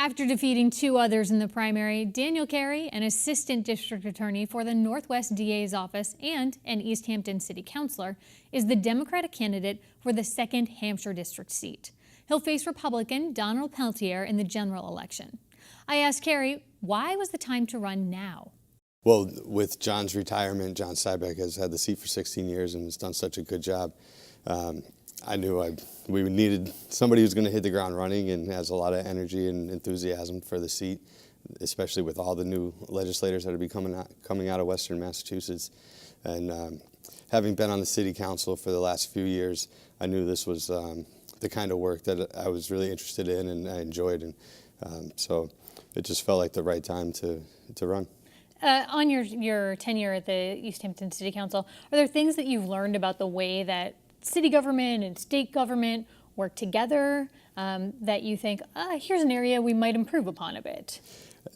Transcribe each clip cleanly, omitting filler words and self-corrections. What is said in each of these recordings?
After defeating two others in the primary, Daniel Carey, an assistant district attorney for the Northwest DA's office and an Easthampton city councilor, is the Democratic candidate for the 2nd Hampshire District seat. He'll face Republican Donald Peltier in the general election. I asked Carey, why was the time to run now? Well, with John's retirement, John Sybeck has had the seat for 16 years and has done such a good job. I knew we needed somebody who's going to hit the ground running and has a lot of energy and enthusiasm for the seat, especially with all the new legislators that are coming out of Western Massachusetts. And having been on the city council for the last few years, I knew this was the kind of work that I was really interested in and I enjoyed. And so it just felt like the right time to run. On your tenure at the Easthampton City Council, are there things that you've learned about the way that city government and state government work together that you think, here's an area we might improve upon a bit?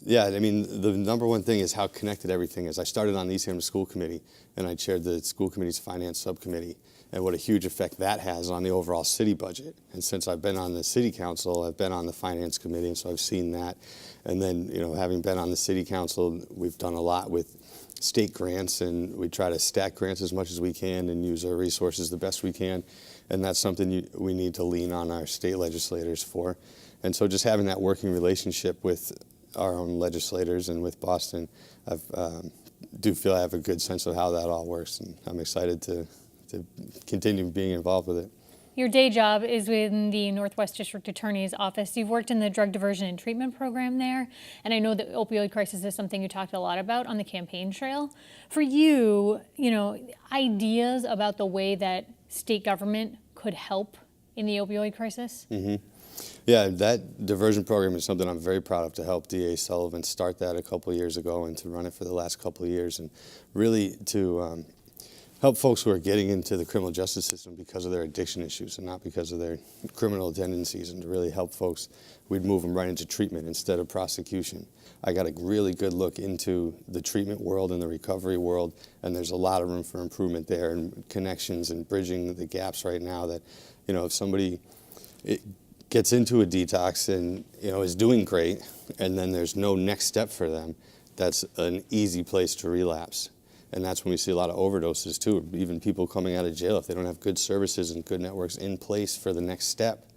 Yeah, I mean, the number one thing is how connected everything is. I started on the Easthampton School Committee, and I chaired the school committee's finance subcommittee, and what a huge effect that has on the overall city budget. And since I've been on the city council, I've been on the finance committee, and so I've seen that. And then, you know, having been on the city council, we've done a lot with state grants, and we try to stack grants as much as we can and use our resources the best we can. And that's something we need to lean on our state legislators for. And so just having that working relationship with our own legislators and with Boston, I do feel I have a good sense of how that all works, and I'm excited to continue being involved with it. Your day job is within the Northwest District Attorney's office. You've worked in the drug diversion and treatment program there, and I know the opioid crisis is something you talked a lot about on the campaign trail. For you, ideas about the way that state government could help in the opioid crisis? Mm-hmm. Yeah, that diversion program is something I'm very proud of, to help DA Sullivan start that a couple of years ago and to run it for the last couple of years, and really to help folks who are getting into the criminal justice system because of their addiction issues and not because of their criminal tendencies, and to really help folks. We'd move them right into treatment instead of prosecution. I got a really good look into the treatment world and the recovery world, and there's a lot of room for improvement there, and connections and bridging the gaps right now that, if somebody gets into a detox and, is doing great, and then there's no next step for them, that's an easy place to relapse. And that's when we see a lot of overdoses too. Even people coming out of jail, if they don't have good services and good networks in place for the next step,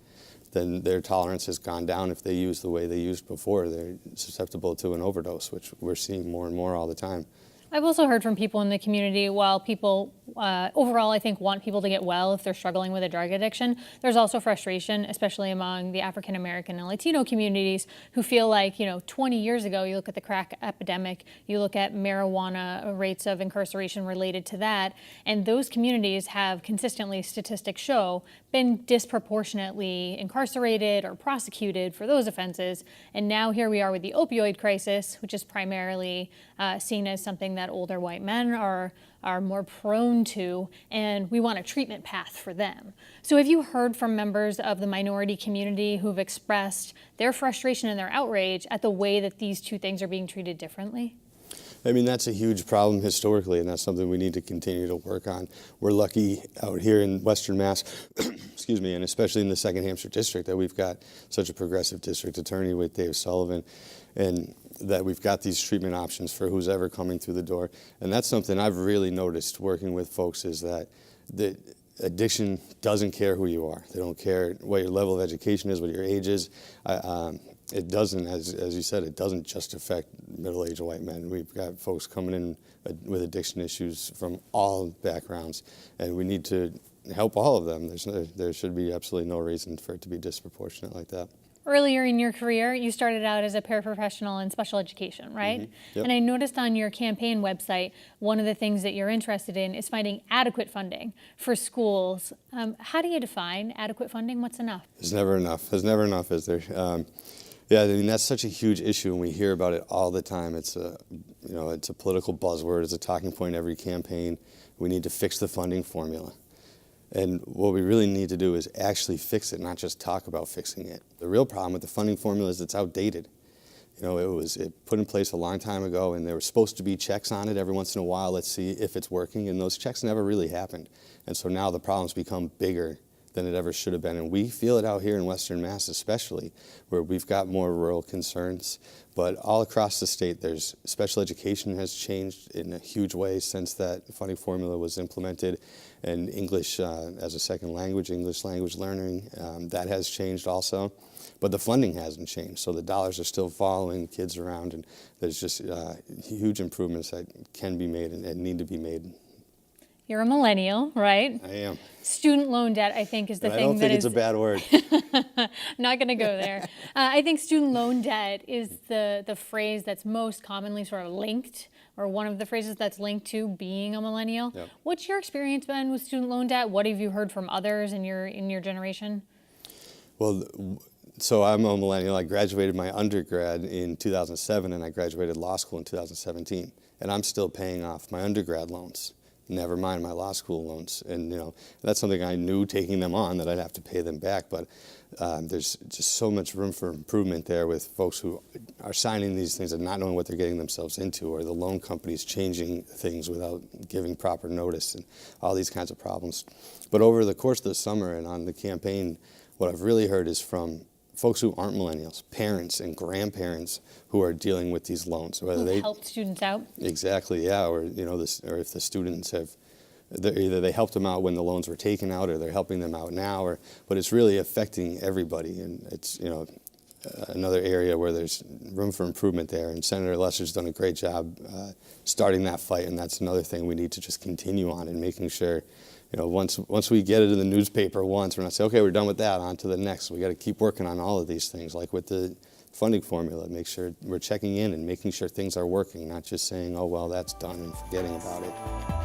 then their tolerance has gone down. If they use the way they used before, they're susceptible to an overdose, which we're seeing more and more all the time. I've also heard from people in the community, while people overall, I think, want people to get well if they're struggling with a drug addiction, there's also frustration, especially among the African American and Latino communities, who feel like, 20 years ago, you look at the crack epidemic, you look at marijuana rates of incarceration related to that, and those communities have consistently, statistics show, been disproportionately incarcerated or prosecuted for those offenses. And now here we are with the opioid crisis, which is primarily seen as something that older white men are more prone to, and we want a treatment path for them. So have you heard from members of the minority community who've expressed their frustration and their outrage at the way that these two things are being treated differently? I mean, that's a huge problem historically, and that's something we need to continue to work on. We're lucky out here in Western Mass, excuse me, and especially in the 2nd Hampshire District, that we've got such a progressive district attorney with Dave Sullivan, and that we've got these treatment options for who's ever coming through the door. And that's something I've really noticed working with folks, is that the addiction doesn't care who you are. They don't care what your level of education is, what your age is. It doesn't, as you said, it doesn't just affect middle-aged white men. We've got folks coming in with addiction issues from all backgrounds, and we need to help all of them. There should be absolutely no reason for it to be disproportionate like that. Earlier in your career, you started out as a paraprofessional in special education, right? Mm-hmm. Yep. And I noticed on your campaign website, one of the things that you're interested in is finding adequate funding for schools. How do you define adequate funding? What's enough? There's never enough. There's never enough, is there? Yeah, I mean, that's such a huge issue, and we hear about it all the time. It's a political buzzword. It's a talking point every campaign. We need to fix the funding formula. And what we really need to do is actually fix it, not just talk about fixing it. The real problem with the funding formula is it's outdated. It was put in place a long time ago, and there were supposed to be checks on it every once in a while. Let's see if it's working, and those checks never really happened. And so now the problem's become bigger than it ever should have been. And we feel it out here in Western Mass especially, where we've got more rural concerns. But all across the state, there's special education has changed in a huge way since that funding formula was implemented. And English as a second language, English language learning, that has changed also. But the funding hasn't changed, so the dollars are still following kids around, and there's just huge improvements that can be made and need to be made. You're a millennial, right? I am. Student loan debt, I think, is the And thing I don't think it's a bad word. not going to go there. I think student loan debt is the phrase that's most commonly sort of linked, or one of the phrases that's linked to being a millennial. Yep. What's your experience been with student loan debt? What have you heard from others in your generation? Well, so I'm a millennial. I graduated my undergrad in 2007, and I graduated law school in 2017. And I'm still paying off my undergrad loans, never mind my law school loans. And that's something I knew taking them on, that I'd have to pay them back. But there's just so much room for improvement there with folks who are signing these things and not knowing what they're getting themselves into, or the loan companies changing things without giving proper notice, and all these kinds of problems. But over the course of the summer and on the campaign, what I've really heard is from folks who aren't millennials, parents and grandparents who are dealing with these loans. Whether they helped students out? Exactly, yeah, or or if the students have, either they helped them out when the loans were taken out, or they're helping them out now, but it's really affecting everybody, and it's another area where there's room for improvement there. And Senator Lesser's done a great job starting that fight, and that's another thing we need to just continue on, and making sure. Once we get it in the newspaper once, we're not saying, okay, we're done with that, on to the next. We got to keep working on all of these things, like with the funding formula, make sure we're checking in and making sure things are working, not just saying, oh, well, that's done, and forgetting about it.